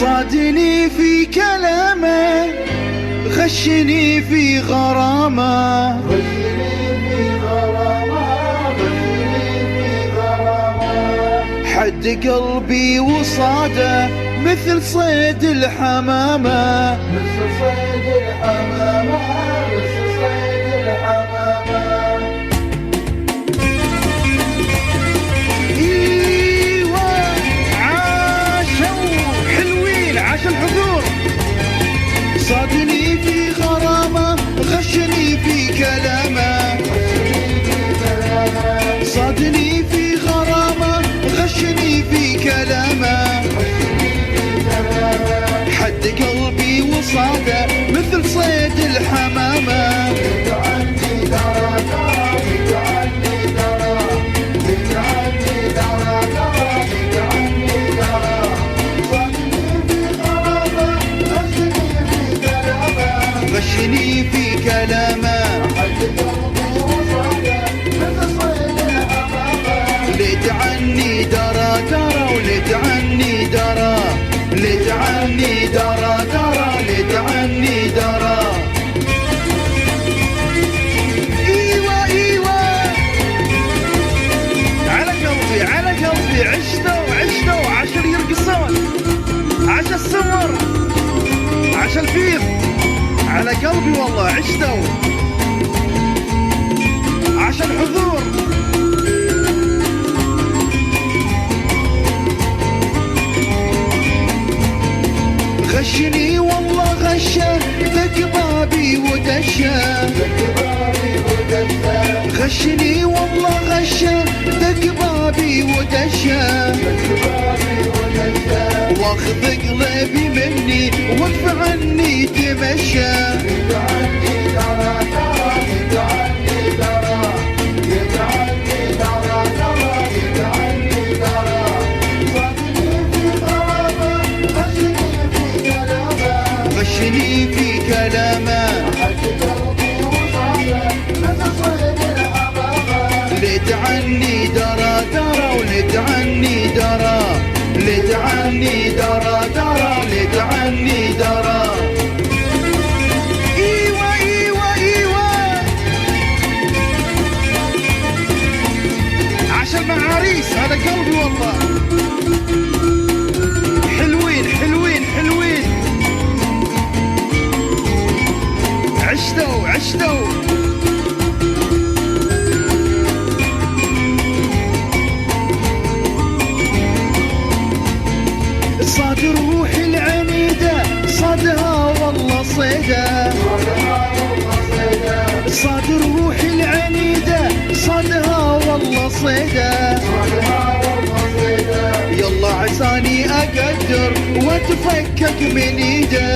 صادني في كلامه، غشني في غرامه، حد قلبي وصاده مثل صيد الحمامة، مثل صيد الحمامة، مثل صيد الحمامة. ايوه عاشوا حلوين، عاش الحضور. صادني في غرامة، غشني في كلامه، صادني في غرامة، غشني في كلامه، حد قلبي وصاده مثل صيد الحمامة. غشني في كلامه، ليت عني درى درى، وليت عني درى، ليت عني درى درى، ليت عني درى. ايوه ايوه على قلبي، على قلبي، عشتوا عشتوا، عشر يرقصون، عاش السمر، عاش الفيض، على قلبي والله عشتوا، عاش الحضور. غشني والله غشه، ذك بابي ودشه، غشني والله غشه، ذك بابي ودشه، واخذ قلبي مني وقف عني تمشى. غشني في كلامه، ليت عني درى درى، وليت عني درى، ليت عني درى درى، ليت عني درى. ايوه ايوه ايوه عاش المعاريس، هذا قلبي والله. حلوين حلوين حلوين، عشتوا عشتوا. صاد روحي العنيدة، صادها والله صيدة، صاد روحي العنيدة، صادها والله صيدة. يلا عساني أقدر واتفكك من ايده.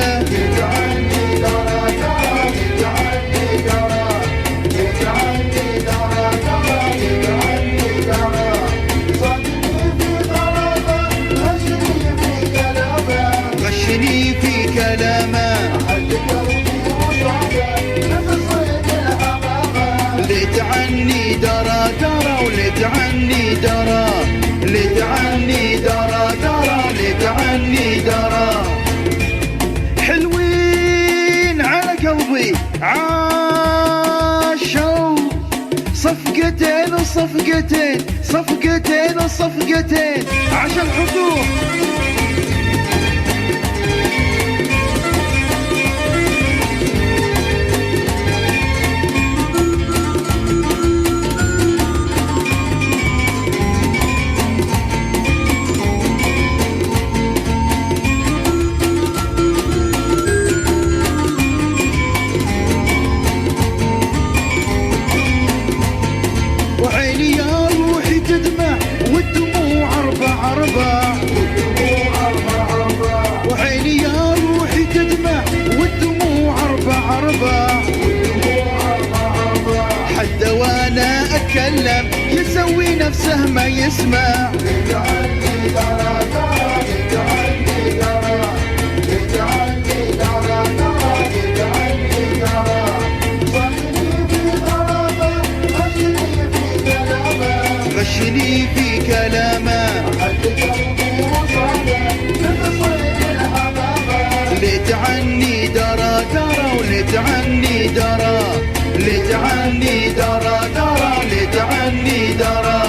غشني في كلامه، ليت عني درى درى، وليت عني درى، ليت عني درى درى، ليت عني درى. حلوين على قلبي، عاشوا صفقتين وصفقتين، صفقتين وصفقتين، عاش الحضور. وعيني يا روحي تدمع والدموع أربع أربع، وعيني يا روحي تدمع والدموع أربع أربع، حتى وأنا أتكلم يسوي نفسه ما يسمع. غشني في كلامه، تعني درى درى واللي تعني درى اللي تعني درى درى اللي تعني درى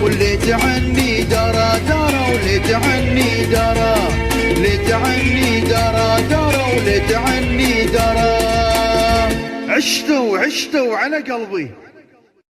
واللي تعني درى درى واللي تعني درى اللي تعني درى درى واللي تعني درى عشتوا على قلبي.